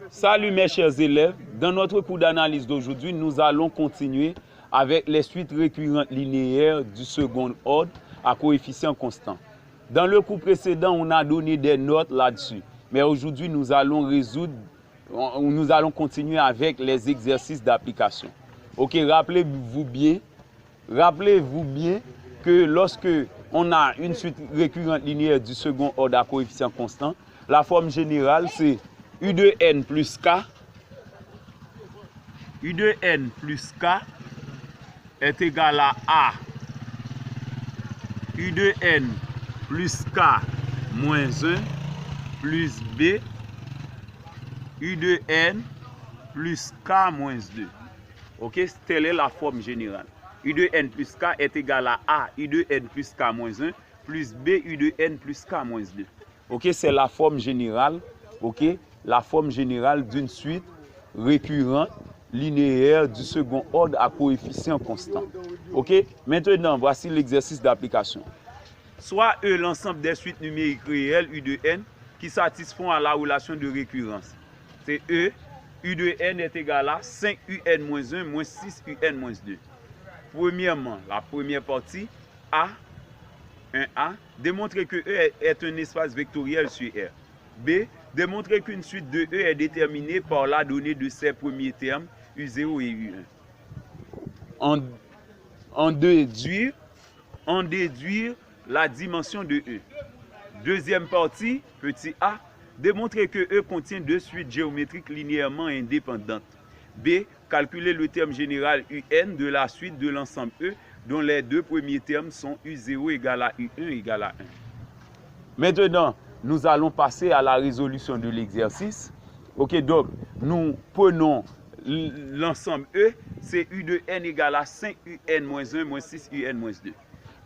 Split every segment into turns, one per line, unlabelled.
Salut mes chers élèves, dans notre cours d'analyse d'aujourd'hui, nous allons continuer avec les suites récurrentes linéaires du second ordre à coefficient constant. Dans le cours précédent, on a donné des notes là-dessus, mais aujourd'hui, nous allons continuer avec les exercices d'application. Ok, rappelez-vous bien que lorsque on a une suite récurrente linéaire du second ordre à coefficient constant, la forme générale c'est U de n plus k. U de n plus k est égal à A. U de n plus k moins 1 plus B. U de n plus k moins 2. Ok, telle est la forme générale. U de n plus k est égal à A. U de n plus k moins 1 plus B. U de n plus k moins 2. Ok, c'est la forme générale. Ok, la forme générale d'une suite récurrente linéaire du second ordre à coefficient constant. Ok, maintenant voici l'exercice d'application. Soit E l'ensemble des suites numériques réelles U de n qui satisfont à la relation de récurrence. C'est E, U de n est égal à 5UN moins 1 moins 6UN moins 2. Premièrement, la première partie, A, 1A, démontrer que E est un espace vectoriel sur R. B, démontrer qu'une suite de E est déterminée par la donnée de ses premiers termes U0 et U1. En déduire la dimension de E. Deuxième partie, petit a, démontrer que E contient deux suites géométriques linéairement indépendantes. B, calculer le terme général UN de la suite de l'ensemble E dont les deux premiers termes sont U0 égale à U1 égale à 1. Maintenant, nous allons passer à la résolution de l'exercice. Ok, donc nous prenons l'ensemble E, c'est U de n égale à 5UN moins 1 moins 6UN moins 2.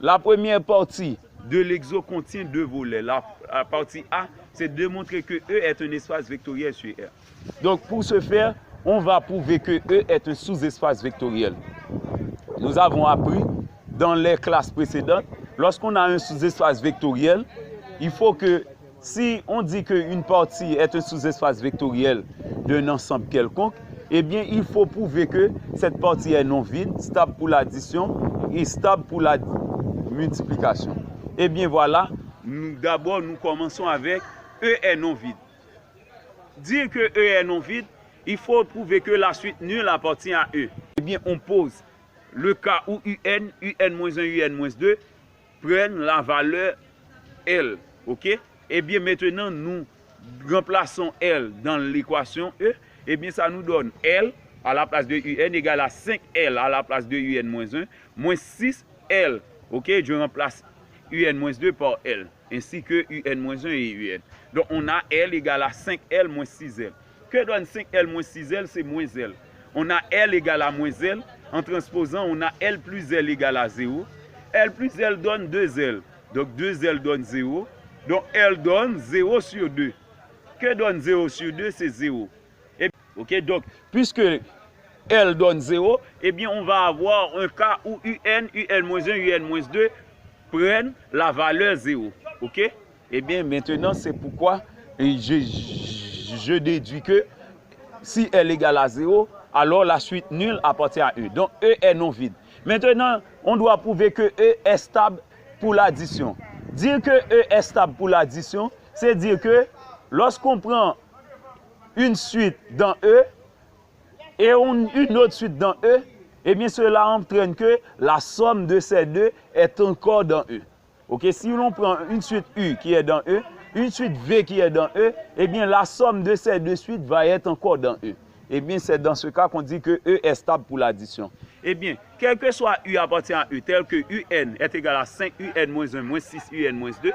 La première partie de l'exo contient deux volets. La partie A, c'est de démontrer que E est un espace vectoriel sur R. Donc pour ce faire, on va prouver que E est un sous-espace vectoriel. Nous avons appris dans les classes précédentes, lorsqu'on a un sous-espace vectoriel, il faut que si on dit qu'une partie est un sous-espace vectoriel d'un ensemble quelconque, eh bien, il faut prouver que cette partie est non vide, stable pour l'addition et stable pour la multiplication. Eh bien, voilà, d'abord, nous commençons avec E est non vide. Dire que E est non vide, il faut prouver que la suite nulle appartient à E. Eh bien, on pose le cas où UN-1, UN-2 prennent la valeur L. Ok? Eh bien, maintenant, nous remplaçons L dans l'équation E. Eh bien, ça nous donne L à la place de UN égale à 5L à la place de UN-1 moins 6L. Ok? Je remplace UN-2 par L, ainsi que UN-1 et UN. Donc, on a L égale à 5L moins 6L. Que donne 5L moins 6L? C'est moins L. On a L égale à moins L. En transposant, on a L plus L égale à 0. L plus L donne 2L. Donc, 2L donne 0. Donc, L donne 0 sur 2. Que donne 0 sur 2? C'est 0. Ok, donc, puisque L donne 0, eh bien, on va avoir un cas où UN, UN-1, UN-2 prennent la valeur 0. Ok? Eh bien, maintenant, c'est pourquoi je déduis que si L égale à 0, alors la suite nulle appartient à E. Donc, E est non vide. Maintenant, on doit prouver que E est stable pour l'addition. Dire que E est stable pour l'addition, c'est dire que lorsqu'on prend une suite dans E et une autre suite dans E, eh bien cela entraîne que la somme de ces deux est encore dans E. Ok, si l'on prend une suite U qui est dans E, une suite V qui est dans E, eh bien la somme de ces deux suites va être encore dans E. Eh bien c'est dans ce cas qu'on dit que E est stable pour l'addition. Eh bien, quel que soit U appartient à E, tel que UN est égal à 5UN moins 1 moins 6UN moins 2,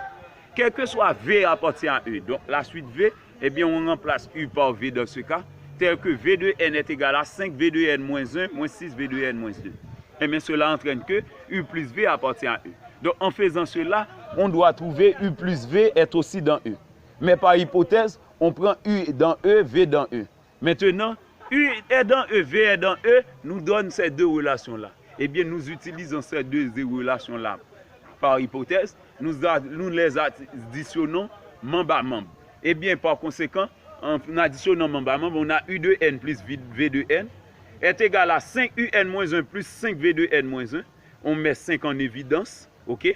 quel que soit V appartient à E, donc la suite V, eh bien on remplace U par V dans ce cas, tel que V de N est égal à 5 V de N moins 1 moins 6 V de N moins 2. Eh bien cela entraîne que U plus V appartient à E. Donc en faisant cela, on doit trouver U plus V est aussi dans E. Mais par hypothèse, on prend U dans E, V dans E. Maintenant, U est dans E, V est dans E, nous donne ces deux relations-là. Eh bien, nous utilisons ces deux relations-là par hypothèse, nous les additionnons membre à membre. Eh bien, par conséquent, en additionnant membre, on a U2N plus V2N est égal à 5UN moins 1 plus 5V2N moins 1. On met 5 en évidence, ok?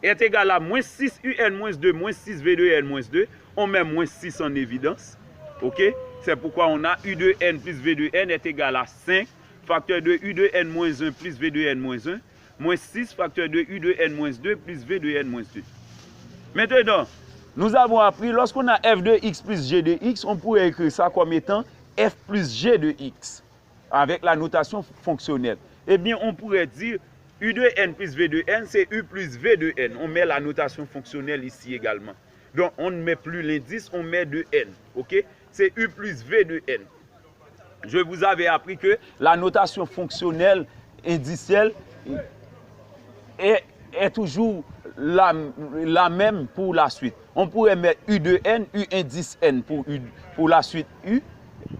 Est égal à moins 6UN moins 2 moins 6V2N moins 2. On met moins 6 en évidence, ok? C'est pourquoi on a U2N plus V2N est égal à 5 facteur de U2N moins 1 plus V2N moins 1 moins 6 facteur de U2N moins 2 plus V2N moins 2. Maintenant, nous avons appris, lorsqu'on a f de x plus g de x, on pourrait écrire ça comme étant f plus g de x, avec la notation fonctionnelle. Eh bien, on pourrait dire U de n plus V de n, c'est U plus V de n. On met la notation fonctionnelle ici également. Donc, on ne met plus l'indice, on met de n. Ok? C'est U plus V de n. Je vous avais appris que la notation fonctionnelle indicielle est toujours la même pour la suite. On pourrait mettre U de n, U indice n pour la suite U,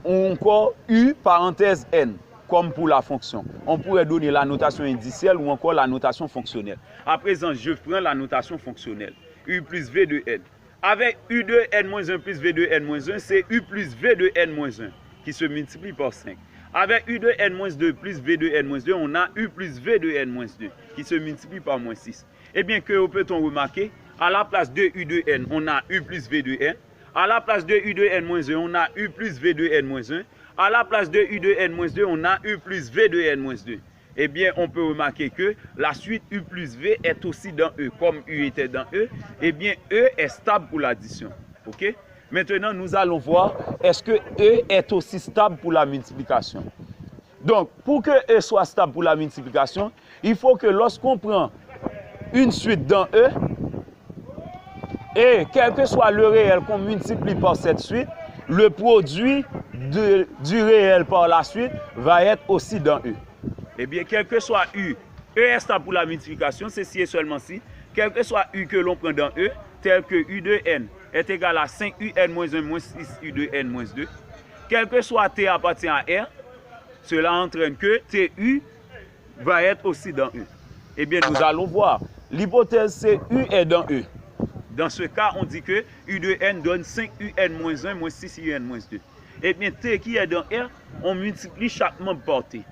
ou encore U parenthèse n, comme pour la fonction. On pourrait donner la notation indicielle ou encore la notation fonctionnelle. À présent, je prends la notation fonctionnelle. U plus V de n. Avec U de n-1 plus V de n-1, c'est U plus V de n-1 qui se multiplie par 5. Avec U de n-2 plus V de n-2, on a U plus V de n-2 qui se multiplie par moins 6. Eh bien, que peut-on remarquer? À la place de U de n, on a U plus V de n. À la place de U de n-1, on a U plus V de n-1. À la place de U de n-2, on a U plus V de n-2. Eh bien, on peut remarquer que la suite U plus V est aussi dans E. Comme U était dans E, eh bien, E est stable pour l'addition. OK? Maintenant, nous allons voir, est-ce que E est aussi stable pour la multiplication? Donc, pour que E soit stable pour la multiplication, il faut que lorsqu'on prend une suite dans E, et quel que soit le réel qu'on multiplie par cette suite, le produit du réel par la suite va être aussi dans E. Eh bien, quel que soit U, E est stable pour la multiplication, c'est si et seulement si, quel que soit U que l'on prend dans E, tel que U de n est égal à 5UN moins 1 moins 6U de n moins 2, quel que soit T appartient à R, cela entraîne que TU va être aussi dans E. Eh bien, nous allons voir. L'hypothèse, c'est U est dans E. Dans ce cas, on dit que U de n donne 5UN moins 1 moins 6UN moins 2. Eh bien, T qui est dans R, on multiplie chaque membre par T.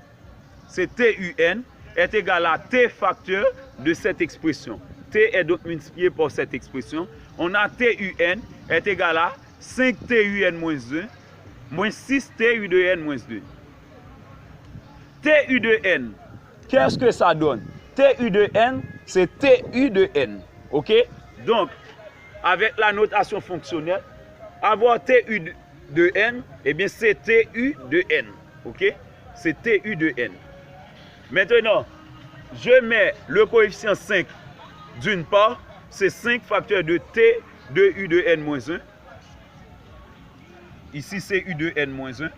C'est TUN est égal à T facteur de cette expression. T est donc multiplié par cette expression. On a TUN est égal à 5TUN moins 1 moins 6TU de n moins 2. TU de n, qu'est-ce que ça donne? TU de n, c'est TU de n. OK? Donc, avec la notation fonctionnelle, avoir TU de n, eh bien, c'est TU de n. OK? C'est TU de n. Maintenant, je mets le coefficient 5 d'une part, c'est 5 facteurs de T de U de n moins 1. Ici, c'est U de n moins 1.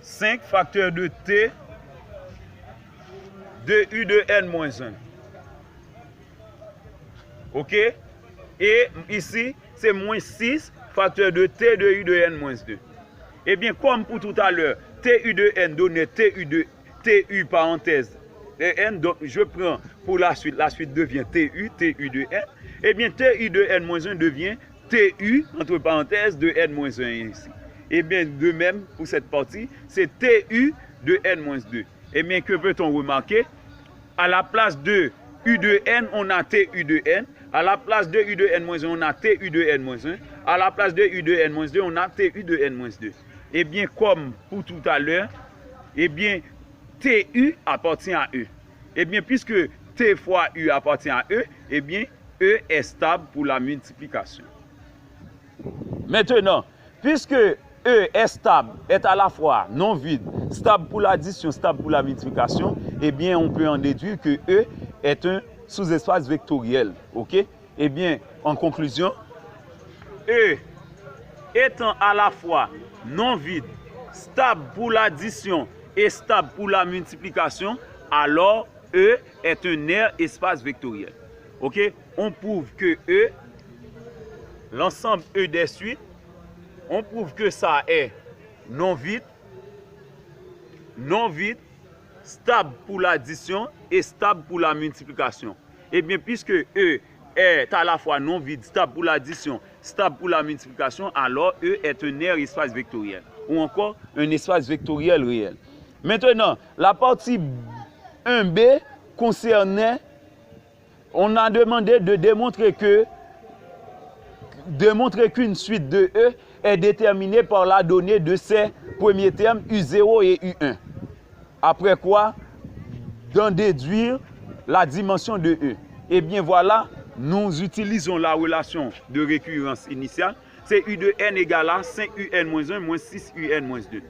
5 facteurs de T de U de n moins 1. OK? Et ici, c'est moins 6 facteurs de T de U de n moins 2. Eh bien, comme pour tout à l'heure, TU de n donnait TU parenthèse n, donc je prends pour la suite devient TU de n. Eh bien, TU de n moins 1 devient TU, entre parenthèses, de n moins 1 ici. Eh bien, de même, pour cette partie, c'est TU de n moins 2. Eh bien, que peut-on remarquer? À la place de U de n, on a TU de n. À la place de U de n moins 1, on a TU de n moins 1. À la place de U de n moins 2, on a TU de n moins 2. Eh bien, comme pour tout à l'heure, eh bien, TU appartient à E. Eh bien, puisque T fois U appartient à E, eh bien, E est stable pour la multiplication. Maintenant, puisque E est stable, est à la fois non vide, stable pour l'addition, stable pour la multiplication, eh bien, on peut en déduire que E est un sous-espace vectoriel. OK? Eh bien, en conclusion, E étant à la fois non vide, stable pour l'addition et stable pour la multiplication, alors E est un espace vectoriel. OK? On prouve que E, l'ensemble E des suites, on prouve que ça est non vide, stable pour l'addition et stable pour la multiplication. Eh bien, puisque E est à la fois non vide, stable pour l'addition, stable pour la multiplication, alors E est un aire espace vectoriel. Ou encore un espace vectoriel réel. Maintenant, la partie 1B concernait, on a demandé de démontrer qu'une suite de E est déterminée par la donnée de ces premiers termes U0 et U1. Après quoi, d'en déduire la dimension de E. Et bien voilà, nous utilisons la relation de récurrence initiale. C'est U de n égale à 5UN-1 moins 6UN-2.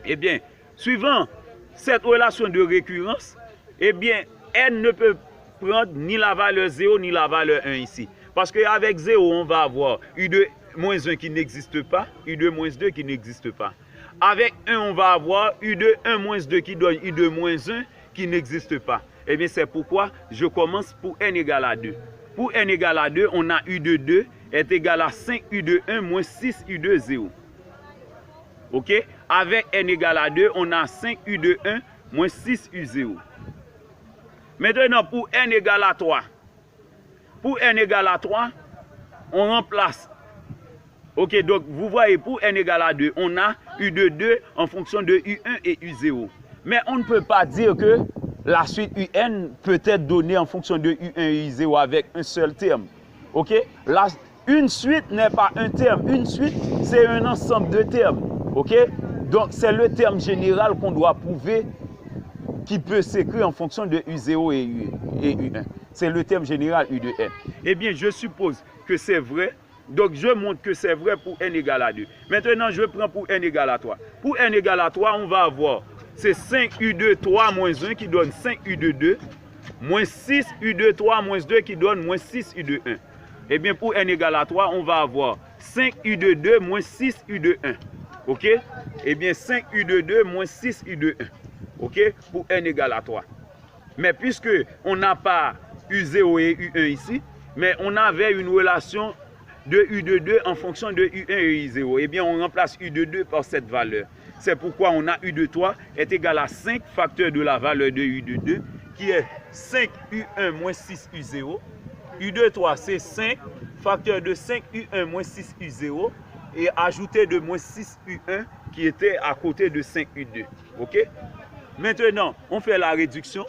Eh bien, suivant cette relation de récurrence, eh bien, n ne peut prendre ni la valeur 0 ni la valeur 1 ici. Parce qu'avec 0, on va avoir U de moins 1 qui n'existe pas, U de moins 2 qui n'existe pas. Avec 1, on va avoir U de 1 moins 2 qui donne U de moins 1 qui n'existe pas. Eh bien, c'est pourquoi je commence pour n égale à 2. Pour n égale à 2, on a U de 2 est égal à 5 U de 1 moins 6 U de 0. OK? Avec n égale à 2, on a 5 U de 1 moins 6 U0. Maintenant, pour n égale à 3. Pour n égale à 3, on remplace. OK, donc vous voyez, pour n égale à 2, on a U de 2 en fonction de U1 et U0. Mais on ne peut pas dire que la suite UN peut être donnée en fonction de U1 et U0 avec un seul terme. OK? Une suite n'est pas un terme. Une suite, c'est un ensemble de termes. OK? Donc, c'est le terme général qu'on doit prouver qui peut s'écrire en fonction de U0 et U1. C'est le terme général U de n. Eh bien, je suppose que c'est vrai. Donc, je montre que c'est vrai pour n égale à 2. Maintenant, je prends pour n égale à 3. Pour n égale à 3, on va avoir, c'est 5 U de 3 moins 1 qui donne 5 U de 2, moins 6 U de 3 moins 2 qui donne moins 6 U de 1. Eh bien, pour n égale à 3, on va avoir 5 U de 2 moins 6 U de 1. OK? Eh bien, 5 U de 2 moins 6 U de 1. OK? Pour n égale à 3. Mais puisque on n'a pas U0 et U1 ici, mais on avait une relation de U de 2 en fonction de U1 et U0. Eh bien, on remplace U de 2 par cette valeur. C'est pourquoi on a U de 3 est égal à 5 facteur de la valeur de U de 2, qui est 5 U1 moins 6 U0. U de 3, c'est 5 facteur de 5 U1 moins 6 U0 et ajouter de moins 6 U1 qui était à côté de 5 U2. OK? Maintenant, on fait la réduction.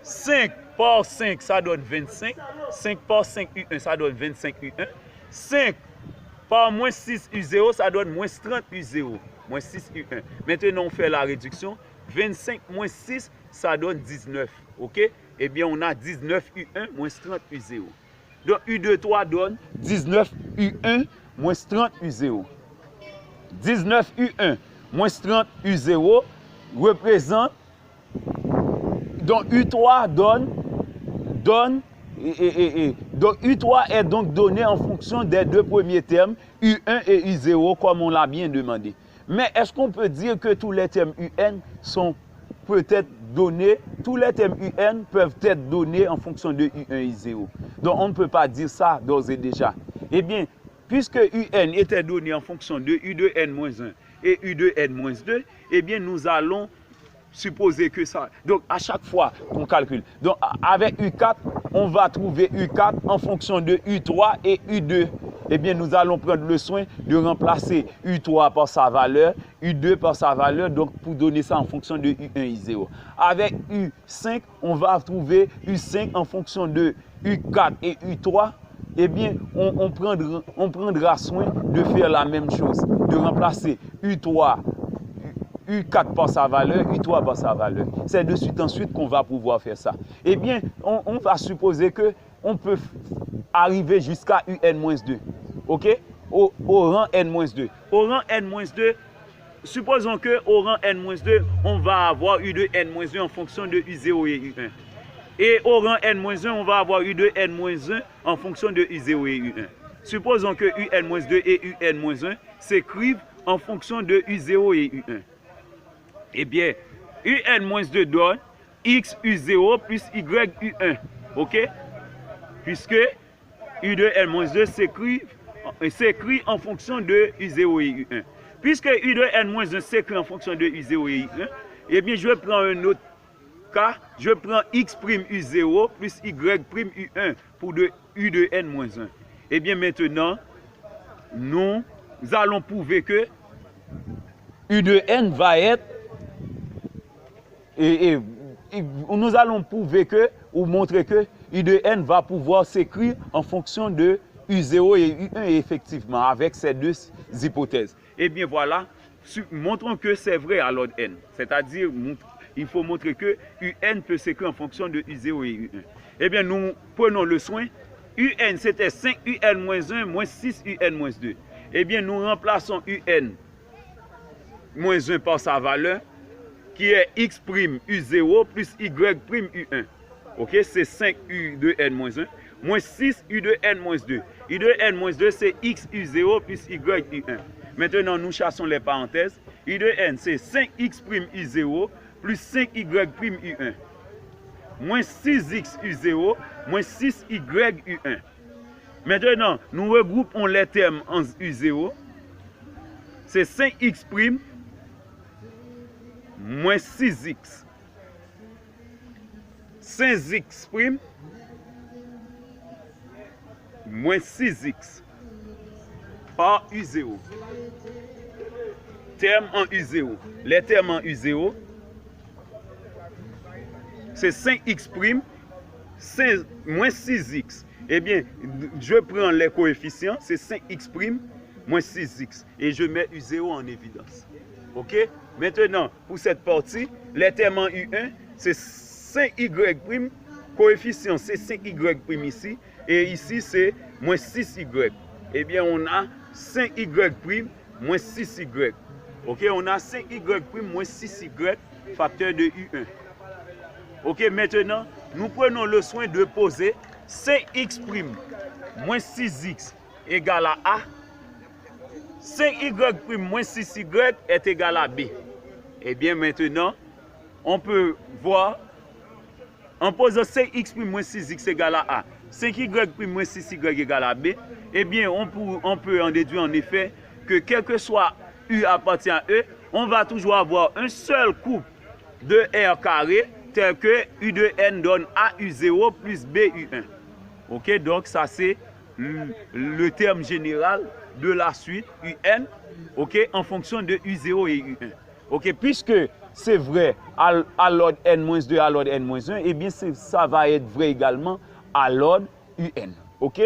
5 par 5, ça donne 25. 5 par 5 U1, ça donne 25 U1. 5 par moins 6 U0, ça donne moins 30 U0. Moins 6 U1. Maintenant, on fait la réduction. 25 moins 6, ça donne 19. OK? Eh bien, on a 19 U1 moins 30 U0. Donc, U de 3 donne 19 U1 moins 30 U0. 19 U1 moins 30 U0 représente. Donc, U3 donc U3 est donc donné en fonction des deux premiers termes, U1 et U0, comme on l'a bien demandé. Mais est-ce qu'on peut dire que tous les termes UN sont peut-être donnés, tous les termes UN peuvent être donnés en fonction de U1 et U0? Donc, on ne peut pas dire ça d'ores et déjà. Eh bien, puisque UN était donné en fonction de U de n-1 et U de n-2, eh bien, nous allons supposer que ça. Donc, à chaque fois qu'on calcule. Donc, avec U4, on va trouver U4 en fonction de U3 et U2. Eh bien, nous allons prendre le soin de remplacer U3 par sa valeur, U2 par sa valeur, donc pour donner ça en fonction de U1 et U0. Avec U5, on va trouver U5 en fonction de U4 et U3. Eh bien, on prendra soin de faire la même chose, de remplacer U4 par sa valeur, U3 par sa valeur. C'est de suite ensuite qu'on va pouvoir faire ça. Eh bien, on va supposer qu'on peut arriver jusqu'à UN-2. OK? Au rang N-2. Au rang N-2, supposons qu'au rang N-2, on va avoir U de N-1 en fonction de U0 et U1. Et au rang N-1, on va avoir U de N-1 en fonction de U0 et U1. Supposons que UN-2 et UN-1 s'écrivent en fonction de U0 et U1. Eh bien, UN-2 donne X U0 plus Y U1. OK? Puisque U de N-2 s'écrit en fonction de U0 et U1. Puisque U de N-1 s'écrit en fonction de U0 et U1, eh bien, je prends un autre cas. Je prends X' U0 plus Y' U1 pour U de N-1. Eh bien, maintenant, nous allons prouver que U de N va être, et nous allons prouver que, ou montrer que U de N va pouvoir s'écrire en fonction de U0 et U1 effectivement, avec ces deux hypothèses. Eh bien voilà, montrons que c'est vrai à l'ordre N. C'est-à-dire, il faut montrer que UN peut s'écrire en fonction de U0 et U1. Eh bien, nous prenons le soin. UN, c'était 5UN-1 moins 6UN-2. Eh bien, nous remplaçons UN-1 par sa valeur, qui est X' U0 plus Y' U1. Ok, c'est 5U de N-1, moins 6U de N-2. U de N-2, c'est X U0 plus Y U1. Maintenant, nous chassons les parenthèses. U de N, c'est 5X' U0 plus 5Y' U1. Moins 6X U0, moins 6Y U1. Maintenant, nous regroupons les termes en U0. C'est 5X' moins 6X. 5X' moins 6X par U0. Terme en U0. Les termes en U0, c'est 5X' moins 6X. Eh bien, je prends les coefficients, c'est 5X' moins 6X. Et je mets U0 en évidence. OK? Maintenant, pour cette partie, les termes en U1, c'est 5Y', coefficient c'est 5Y' ici, et ici c'est moins 6Y. Eh bien, on a 5Y' moins 6Y. Ok, on a 5Y' moins 6Y, facteur de U1. Ok, maintenant, nous prenons le soin de poser 5X' moins 6X égale à A. 5Y' moins 6Y est égal à B. Eh bien, maintenant, on peut voir, en posant 5X' moins 6X égale à A, 5Y' moins 6Y égale à B, eh bien, on peut en déduire en effet que quel que soit U appartient à E, on va toujours avoir un seul couple de R carré, tel que U de N donne A U0 plus B U1. Ok, donc ça c'est le terme général de la suite UN, ok, en fonction de U0 et U1. Ok, puisque c'est vrai à l'ordre N-2 à l'ordre N-1, eh bien ça va être vrai également à l'ordre UN. Ok?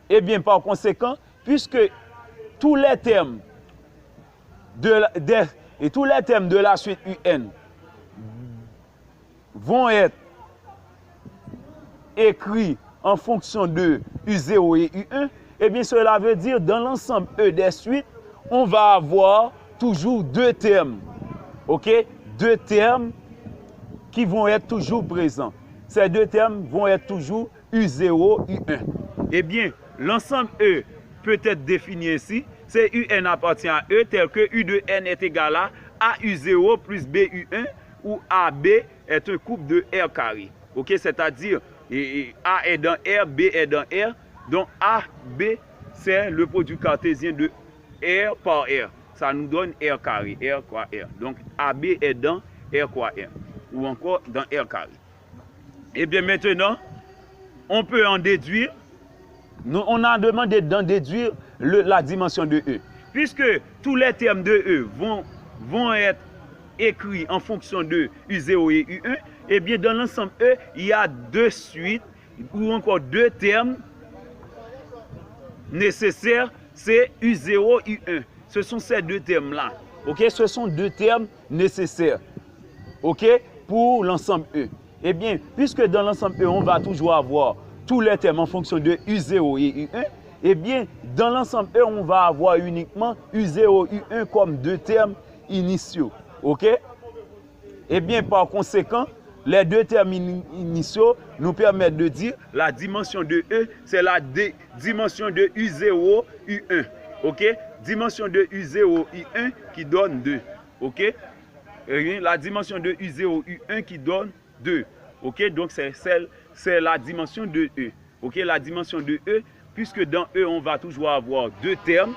Eh bien par conséquent, puisque tous les termes de la suite UN vont être écrits en fonction de U0 et U1, eh bien cela veut dire dans l'ensemble E des suites, on va avoir toujours deux termes. Ok? Deux termes qui vont être toujours présents. Ces deux termes vont être toujours U0, U1. Eh bien, l'ensemble E peut être défini ainsi. C'est UN appartient à E tel que U de N est égal à AU0 plus BU1 où AB est un couple de R carré. Ok? C'est-à-dire A est dans R, B est dans R. Donc AB, c'est le produit cartésien de R par R. Ça nous donne R carré, R croix R. Donc AB est dans R croix R. Ou encore dans R carré. Et bien maintenant, on peut en déduire. On a demandé d'en déduire la dimension de E. Puisque tous les termes de E vont être écrits en fonction de U0 et U1, et bien dans l'ensemble E, il y a deux suites ou encore deux termes nécessaires, c'est U0 et U1. Ce sont ces deux termes-là. Ok, ce sont deux termes nécessaires. Ok, pour l'ensemble E. Eh bien, puisque dans l'ensemble E, on va toujours avoir tous les termes en fonction de U0 et U1, eh bien, dans l'ensemble E, on va avoir uniquement U0 et U1 comme deux termes initiaux. Ok? Eh bien, par conséquent, les deux termes initiaux nous permettent de dire la dimension de E, c'est la dimension de U0, U1. Ok? Dimension de U0, U1 qui donne 2. Ok? La dimension de U0, U1 qui donne 2. Ok? Donc, c'est la dimension de E. Ok? La dimension de E, puisque dans E, on va toujours avoir deux termes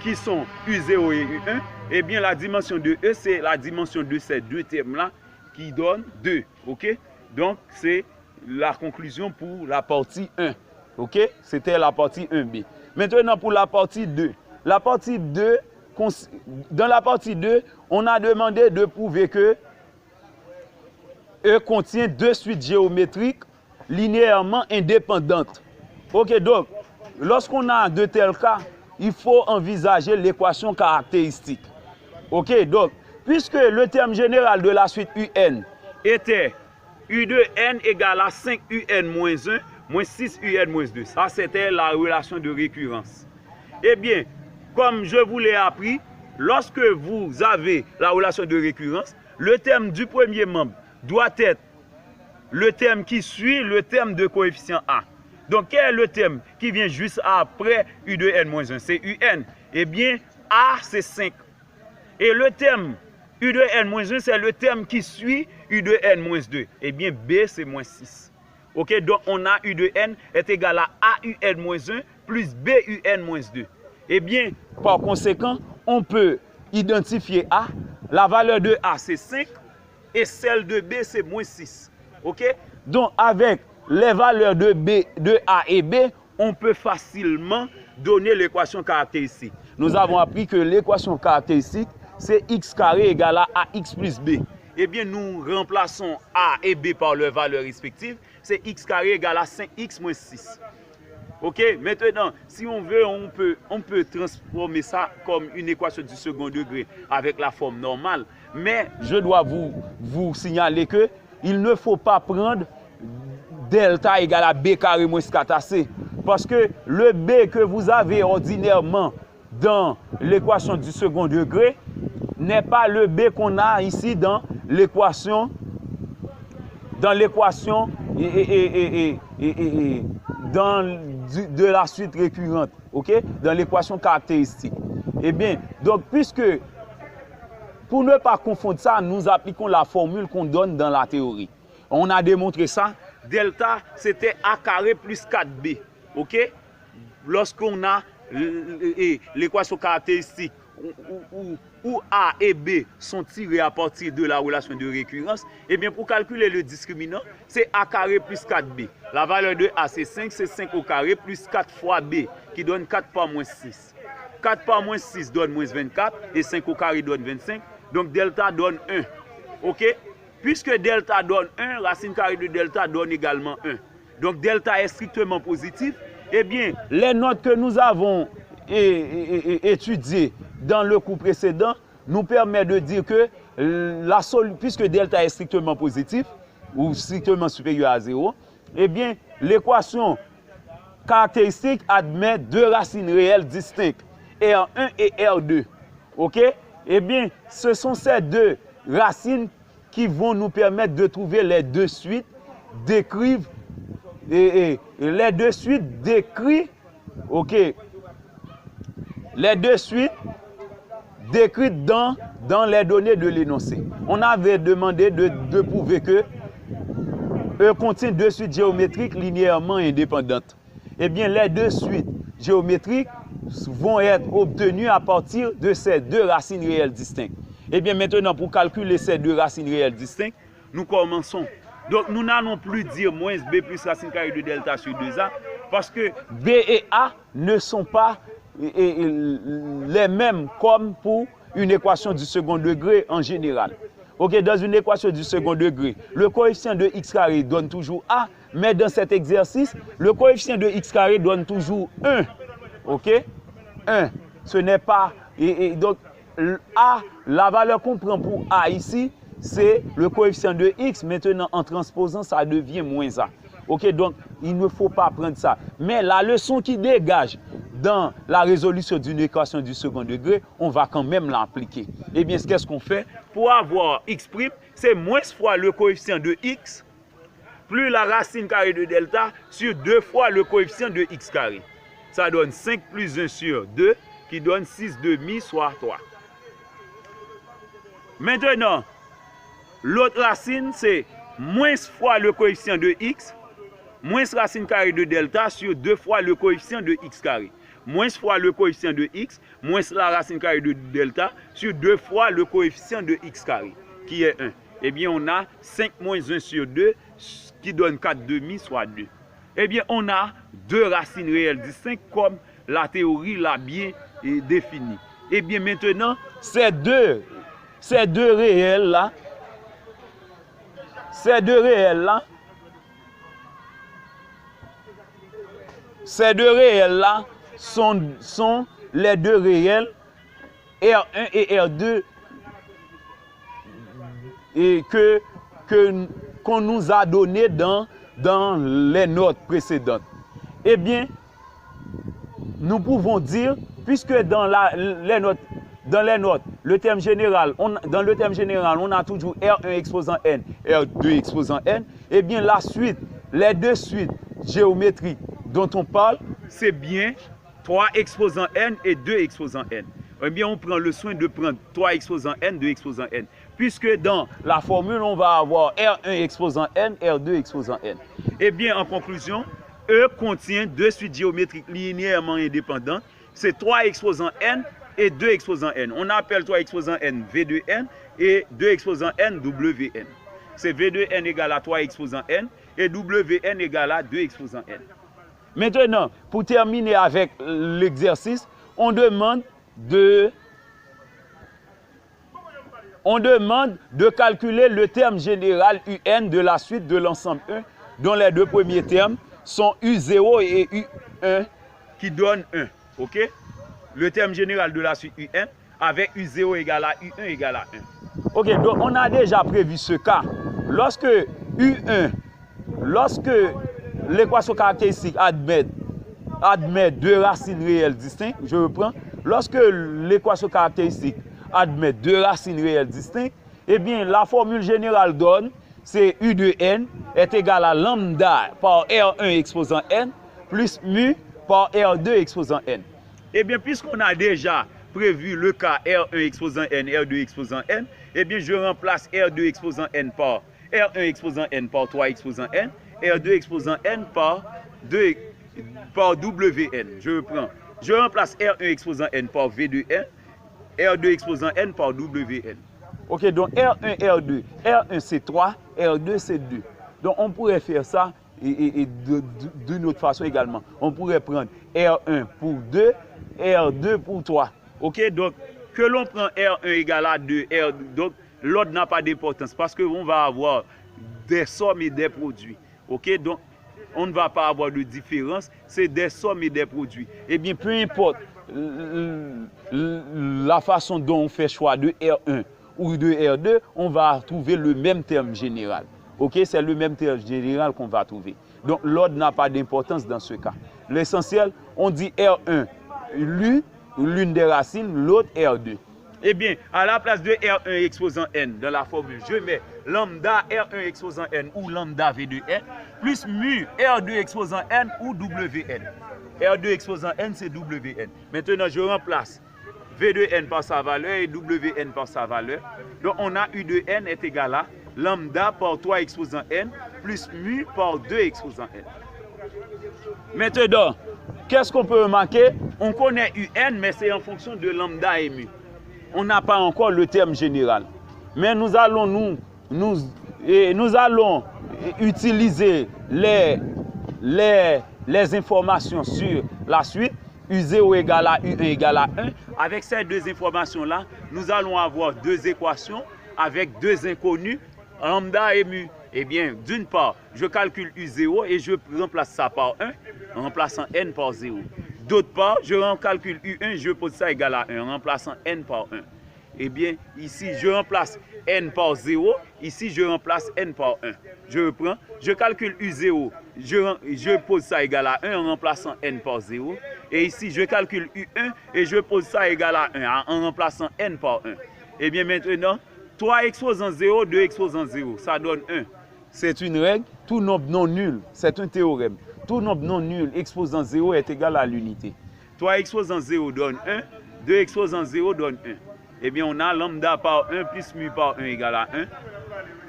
qui sont U0 et U1. Eh bien, la dimension de E, c'est la dimension de ces deux termes-là qui donne 2. Ok? Donc, c'est la conclusion pour la partie 1. Ok? C'était la partie 1B. Maintenant, pour la partie 2. La partie 2, dans la partie 2, on a demandé de prouver que E contient deux suites géométriques linéairement indépendantes. Ok, donc, lorsqu'on a de tels cas, il faut envisager l'équation caractéristique. Ok, donc, puisque le terme général de la suite UN était U2N égale à 5UN moins 1 moins 6UN moins 2. Ça, c'était la relation de récurrence. Eh bien, comme je vous l'ai appris, lorsque vous avez la relation de récurrence, le terme du premier membre doit être le terme qui suit le terme de coefficient A. Donc, quel est le terme qui vient juste après U2N-1? C'est UN. Eh bien, A, c'est 5. Et le terme U2N-1, c'est le terme qui suit U2N-2. Eh bien, B, c'est moins 6. Ok, donc on a U2N est égal à AUN-1 plus BUN-2. Eh bien, par conséquent, on peut identifier A. La valeur de A, c'est 5. Et celle de B, c'est moins 6. Ok? Donc, avec les valeurs de B, de A et B, on peut facilement donner l'équation caractéristique. Nous avons appris que l'équation caractéristique, c'est x carré égale à ax plus b. Eh bien, nous remplaçons A et B par leurs valeurs respectives. C'est x carré égale à 5x moins 6. Ok? Maintenant, si on veut, on peut transformer ça comme une équation du second degré avec la forme normale. Mais je dois vous signaler que il ne faut pas prendre delta égale à b carré moins 4ac. Parce que le b que vous avez ordinairement dans l'équation du second degré n'est pas le b qu'on a ici dans l'équation de la suite récurrente, ok? Dans l'équation caractéristique. Eh bien, donc puisque pour ne pas confondre ça, nous appliquons la formule qu'on donne dans la théorie. On a démontré ça. Delta, c'était A carré plus 4B. OK? Lorsqu'on a l'équation caractéristique où A et B sont tirés à partir de la relation de récurrence, eh bien, pour calculer le discriminant, c'est A carré plus 4B. La valeur de A, c'est 5 au carré plus 4 fois B, qui donne 4 par moins 6. 4 par moins 6 donne moins 24, et 5 au carré donne 25. Donc, delta donne 1. OK? Puisque delta donne 1, racine carrée de delta donne également 1. Donc, delta est strictement positif. Eh bien, les notes que nous avons étudiées dans le cours précédent nous permettent de dire que puisque delta est strictement positif, ou strictement supérieur à 0, eh bien, l'équation caractéristique admet deux racines réelles distinctes, R1 et R2. OK? Eh bien, ce sont ces deux racines qui vont nous permettre de trouver les deux suites décrivent les deux suites décrites, ok, les deux suites décrites dans les données de l'énoncé. On avait demandé de prouver que E contient deux suites géométriques linéairement indépendantes. Eh bien, les deux suites géométriques vont être obtenues à partir de ces deux racines réelles distinctes. Eh bien, maintenant, pour calculer ces deux racines réelles distinctes, nous commençons. Donc, nous n'allons plus dire moins B plus racine carrée de delta sur 2A, parce que B et A ne sont pas les mêmes comme pour une équation du second degré en général. Ok, dans une équation du second degré, le coefficient de x carré donne toujours A, mais dans cet exercice, le coefficient de x carré donne toujours 1. Ok? 1. Ce n'est pas... donc, A, la valeur qu'on prend pour A ici, c'est le coefficient de x. Maintenant, en transposant, ça devient moins A. Ok, donc, il ne faut pas prendre ça. Mais la leçon qui dégage dans la résolution d'une équation du second degré, on va quand même l'appliquer. Eh bien, qu'est-ce qu'on fait? Pour avoir x', c'est moins fois le coefficient de x, plus la racine carrée de delta, sur 2 fois le coefficient de x carré. Ça donne 5 plus 1 sur 2, qui donne 6 demi, soit 3. Maintenant, l'autre racine, c'est moins fois le coefficient de x, moins racine carrée de delta sur 2 fois le coefficient de x carré. Moins fois le coefficient de x, moins la racine carrée de delta sur 2 fois le coefficient de x carré, qui est 1. Eh bien, on a 5 moins 1 sur 2, qui donne 4 demi, soit 2. Eh bien, on a deux racines réelles distinctes comme la théorie l'a bien défini. Et bien maintenant, ces deux réels-là, ces deux réels-là sont les deux réels R1 et R2 et qu'on nous a donné dans les notes précédentes. Eh bien, nous pouvons dire, puisque dans les notes, le terme général, dans le terme général, on a toujours R1 exposant N, R2 exposant N, eh bien la suite, les deux suites géométriques dont on parle, c'est bien 3 exposant N et 2 exposant N. Eh bien, on prend le soin de prendre 3 exposant N, 2 exposant N. Puisque dans la formule, on va avoir R1 exposant N, R2 exposant N. Eh bien, en conclusion, E contient deux suites géométriques linéairement indépendantes. C'est 3 exposant N et 2 exposant N. On appelle 3 exposant N V2N et 2 exposant N WN. C'est V2N égale à 3 exposant N et WN égale à 2 exposant N. Maintenant, pour terminer avec l'exercice, on demande de calculer le terme général UN de la suite de l'ensemble 1, dont les deux premiers termes sont U0 et U1 qui donnent 1. OK? Le terme général de la suite UN avec U0 égale à U1 égale à 1. OK, donc on a déjà prévu ce cas. Lorsque l'équation caractéristique admet deux racines réelles distinctes, je reprends, lorsque l'équation caractéristique admet deux racines réelles distinctes, eh bien la formule générale donne, c'est U de N est égal à lambda par R1 exposant N plus mu par R2 exposant N. Eh bien, puisqu'on a déjà prévu le cas R1 exposant N, R2 exposant N, eh bien, je remplace R2 exposant N par R1 exposant N par 3 exposant N, R2 exposant N par WN. Je remplace R1 exposant N par V2N, R2 exposant N par WN. Ok, donc R1, R2. R1 c'est 3, R2 c'est 2. Donc on pourrait faire ça d'une autre façon également. On pourrait prendre R1 pour 2, R2 pour 3. Ok, donc que l'on prend R1 égale à 2, R2, donc l'autre n'a pas d'importance parce qu'on va avoir des sommes et des produits. Ok, donc on ne va pas avoir de différence, c'est des sommes et des produits. Eh bien, peu importe la façon dont on fait choix de R1 ou de R2, on va trouver le même terme général. Ok, c'est le même terme général qu'on va trouver. Donc l'ordre n'a pas d'importance dans ce cas. L'essentiel, on dit R1, l'une des racines, l'autre R2. Eh bien, à la place de R1 exposant N dans la formule, je mets lambda R1 exposant N ou lambda V2N plus mu R2 exposant N ou WN. R2 exposant N, c'est WN. Maintenant, je remplace V2N par sa valeur et WN par sa valeur. Donc, on a U de N est égal à lambda par 3 exposant N plus mu par 2 exposant N. Maintenant, qu'est-ce qu'on peut remarquer? On connaît UN, mais c'est en fonction de lambda et mu. On n'a pas encore le terme général. Mais nous allons, nous allons utiliser les informations sur la suite. U0 égale à U1 égale à 1. Avec ces deux informations-là, nous allons avoir deux équations avec deux inconnus, lambda et mu. Eh bien, d'une part, je calcule U0 et je remplace ça par 1, en remplaçant N par 0. D'autre part, je calcule U1, je pose ça égal à 1, en remplaçant N par 1. Eh bien, ici, je remplace N par 0, ici, je remplace N par 1. Je reprends, je calcule U0, je pose ça égal à 1 en remplaçant N par 0. Et ici, je calcule U1 et je pose ça égal à 1 en remplaçant N par 1. Eh bien, maintenant, 3 exposant 0, 2 exposant 0, ça donne 1. C'est une règle, tout nombre non nul, c'est un théorème. Tout nombre non nul exposant 0 est égal à l'unité. 3 exposant 0 donne 1, 2 exposant 0 donne 1. Eh bien, on a lambda par 1 plus mu par 1 égale à 1.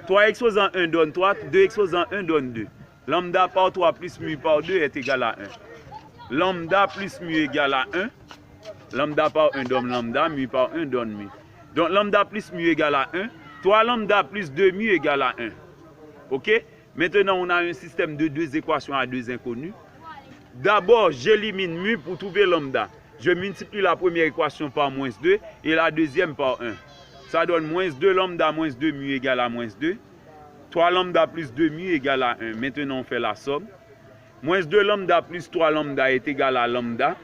3 exposant 1 donne 3, 2 exposant 1 donne 2. Lambda par 3 plus mu par 2 est égal à 1. Lambda plus mu égale à 1. Lambda par 1 donne lambda, mu par 1 donne mu. Donc, lambda plus mu égale à 1. 3 lambda plus 2 mu égale à 1. OK? Maintenant, on a un système de deux équations à deux inconnus. D'abord, j'élimine mu pour trouver lambda. Je multiplie la première équation par moins 2 et la deuxième par 1. Ça donne moins 2 lambda moins 2 mu égale à moins 2. 3 lambda plus 2 mu égale à 1. Maintenant, on fait la somme. Moins 2 lambda plus 3 lambda est égal à lambda.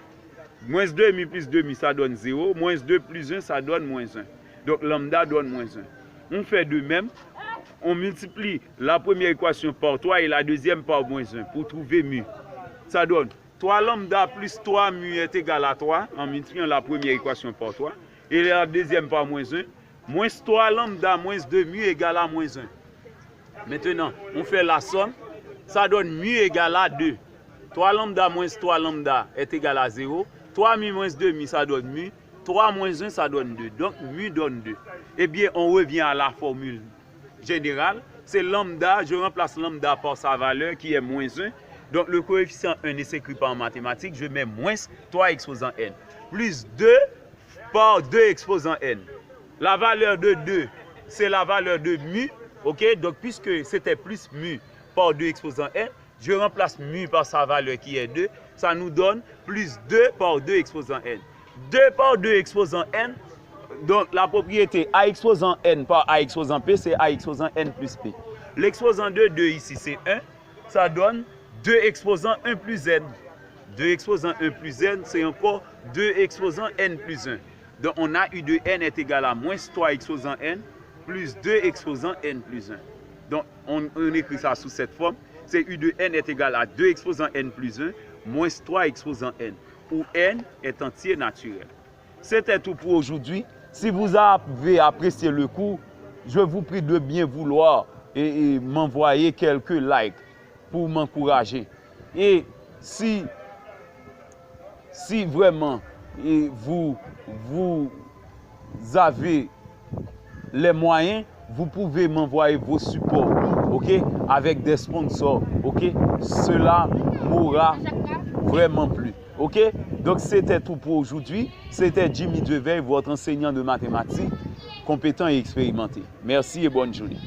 Moins 2 mu plus 2 mu, ça donne 0. Moins 2 plus 1, ça donne moins 1. Donc, lambda donne moins 1. On fait de même. On multiplie la première équation par 3 et la deuxième par moins 1 pour trouver mu. Ça donne 3 lambda plus 3 mu est égal à 3 en multipliant la première équation par 3 et la deuxième par moins 1. Moins 3 lambda moins 2 mu égale à moins 1. Maintenant, on fait la somme. Ça donne mu égale à 2. 3 lambda moins 3 lambda est égal à 0. 3 mu moins 2 mu, ça donne mu. 3 moins 1, ça donne 2. Donc, mu donne 2. Eh bien, on revient à la formule générale. C'est lambda. Je remplace lambda par sa valeur qui est moins 1. Donc, le coefficient 1 ne s'écrit pas en mathématiques. Je mets moins 3 exposant n. Plus 2 par 2 exposant n. La valeur de 2, c'est la valeur de mu. Ok? Donc, puisque c'était plus mu par 2 exposant n, je remplace mu par sa valeur qui est 2. Ça nous donne plus 2 par 2 exposant n. 2 par 2 exposant n. Donc, la propriété A exposant n par A exposant P, c'est A exposant n plus P. L'exposant de 2 ici, c'est 1. Ça donne 2 exposant 1 plus n. 2 exposant 1 plus n, c'est encore 2 exposant n plus 1. Donc, on a U de n est égal à moins 3 exposant n plus 2 exposant n plus 1. Donc, on écrit ça sous cette forme. C'est U de n est égal à 2 exposant n plus 1 moins 3 exposant n, où n est entier naturel. C'était tout pour aujourd'hui. Si vous avez apprécié le cours, je vous prie de bien vouloir et m'envoyer quelques likes pour m'encourager. Et si vraiment vous avez les moyens, vous pouvez m'envoyer vos supports, ok, avec des sponsors, ok. Cela m'aura vraiment plu, ok. Donc c'était tout pour aujourd'hui. C'était Jimmy Deveil, votre enseignant de mathématiques, compétent et expérimenté. Merci et bonne journée.